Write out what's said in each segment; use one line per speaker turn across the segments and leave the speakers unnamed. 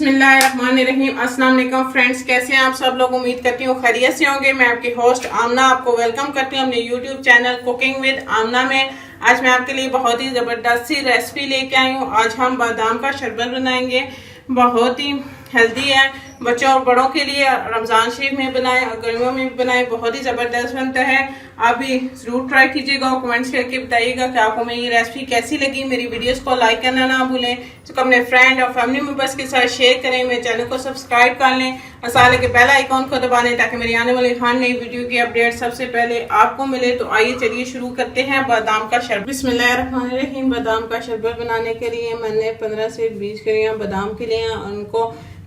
बिस्मिल्लाहिर्रहमानिर्रहीम। अस्सलाम वालेकुम फ्रेंड्स, कैसे हैं आप सब लोग। उम्मीद करती हूँ खैरियत से होंगे। मैं आपकी होस्ट आमना आपको वेलकम करती हूँ अपने यूट्यूब चैनल कुकिंग विद आमना में। आज मैं आपके लिए बहुत ही ज़बरदस्त सी रेसिपी लेके आई हूँ। आज हम बादाम का शरबत बनाएंगे। बहुत ही हेल्दी है, बच्चों और बड़ों के लिए। रमज़ान शरीफ में बनाएं और गर्मियों में भी बनाएं, बहुत ही ज़बरदस्त बनता है। आप भी ज़रूर ट्राई कीजिएगा और कमेंट्स करके बताइएगा कि आपको मेरी रेसिपी कैसी लगी। मेरी वीडियोस को लाइक करना ना भूलें, तो अपने फ्रेंड और फैमिली मेम्बर्स के साथ शेयर करें। मेरे चैनल को सब्सक्राइब कर लें और साथ के बेल आइकॉन को दबा लें ताकि मेरी आने वाली हर नई वीडियो की अपडेट सबसे पहले आपको मिले। तो आइए चलिए शुरू करते हैं बादाम का शरबत। बिस्मिल्लाहिर्रहमानिर्रहीम। बादाम का शरबत बनाने के लिए मैंने 15 से 20 ग्राम बादाम के लिए उनको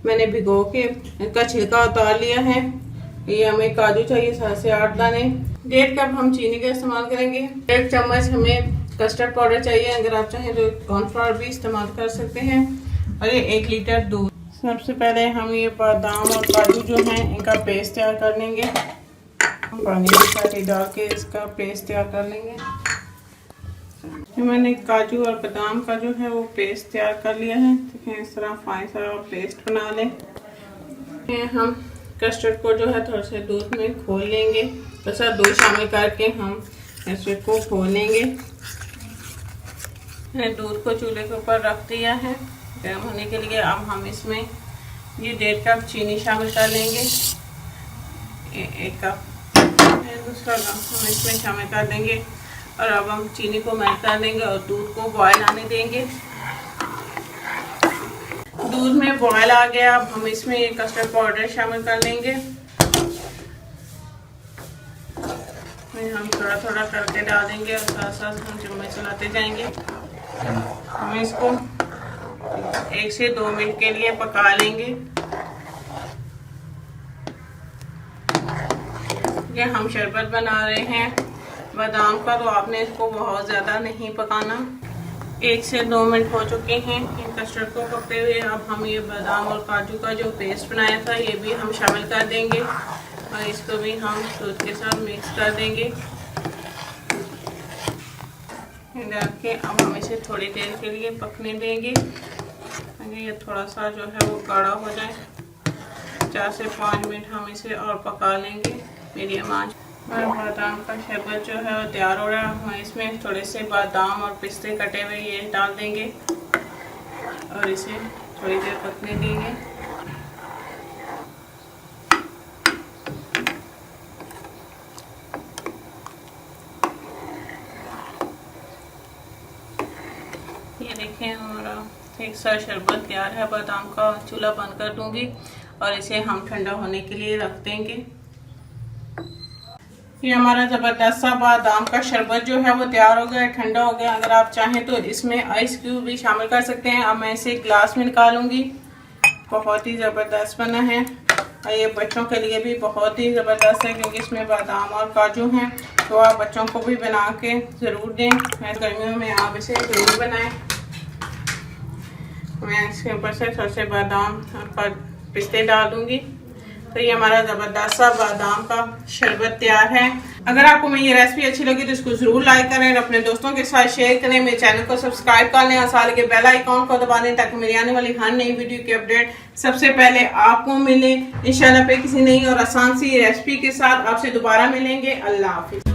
मैंने भिगो के इनका छिलका उतार लिया है। ये हमें काजू चाहिए 7 से 8 दाने। 1.5 कप हम चीनी का इस्तेमाल करेंगे। 1 चम्मच हमें कस्टर्ड पाउडर चाहिए, अगर आप चाहें तो कॉर्नफ्लावर भी इस्तेमाल कर सकते हैं। और ये 1 लीटर दूध। सबसे पहले हम ये बादाम और काजू जो हैं इनका पेस्ट तैयार कर लेंगे। पानी के साथ डाल के इसका पेस्ट तैयार कर लेंगे। मैंने काजू और बादाम का जो है वो पेस्ट तैयार कर लिया है। देखें इस तरह फाइन सा पेस्ट बना लें। हम कस्टर्ड को जो है थोड़ा सा दूध में खोल लेंगे। तो सर दूध शामिल करके हम कस्टर्ड को खोल लेंगे। दूध को चूल्हे के ऊपर रख दिया है गर्म होने के लिए। अब हम इसमें ये 1.5 कप चीनी शामिल कर लेंगे। 1 कप दूसरा हम इसमें शामिल कर देंगे। और अब हम चीनी को मेल्ट कर देंगे और दूध को बॉयल आने देंगे। दूध में बॉयल आ गया। अब हम इसमें ये कस्टर्ड पाउडर शामिल कर लेंगे। हम थोड़ा थोड़ा करके डाल देंगे और साथ साथ हम चम्मच चलाते जाएंगे। हम इसको 1 से 2 मिनट के लिए पका लेंगे। ये हम शरबत बना रहे हैं बादाम का, तो आपने इसको बहुत ज़्यादा नहीं पकाना। 1 से 2 मिनट हो चुके हैं कस्टर्ड को पकते हुए। अब हम ये बादाम और काजू का जो पेस्ट बनाया था ये भी हम शामिल कर देंगे और इसको भी हम दूध के साथ मिक्स कर देंगे। डाल के अब हम इसे थोड़ी देर के लिए पकने देंगे। ये थोड़ा सा जो है वो गाढ़ा हो जाए। 4 से 5 मिनट हम इसे और पका लेंगे मीडियम आंच। बादाम का शरबत जो है वो तैयार हो रहा है। हम इसमें थोड़े से बादाम और पिस्ते कटे हुए ये डाल देंगे और इसे थोड़ी देर पकने देंगे। ये देखें हमारा ठीक सा शरबत तैयार है बादाम का। चूल्हा बंद कर दूंगी और इसे हम ठंडा होने के लिए रख देंगे। ये हमारा ज़बरदस्त सा बादाम का शरबत जो है वो तैयार हो गया, ठंडा हो गया। अगर आप चाहें तो इसमें आइस क्यूब भी शामिल कर सकते हैं। अब मैं इसे ग्लास में निकालूंगी। बहुत ही ज़बरदस्त बना है और ये बच्चों के लिए भी बहुत ही ज़बरदस्त है क्योंकि इसमें बादाम और काजू हैं। तो आप बच्चों को भी बना के ज़रूर दें। मैं गर्मियों में आप इसे ज़रूर बनाएं। मैं इसके ऊपर से थोड़े से बादाम और पिस्ते डाल दूँगी। तो ये हमारा ज़बरदस्त सा बादाम का शरबत तैयार है। अगर आपको मेरी ये रेसिपी अच्छी लगी तो इसको ज़रूर लाइक करें और अपने दोस्तों के साथ शेयर करें। मेरे चैनल को सब्सक्राइब कर लें और साथ के बेल आइकॉन को दबा दें ताकि मेरी आने वाली हर नई वीडियो की अपडेट सबसे पहले आपको मिले। इंशाल्लाह पे किसी नई और आसान सी रेसिपी के साथ आपसे दोबारा मिलेंगे। अल्लाह हाफिज़।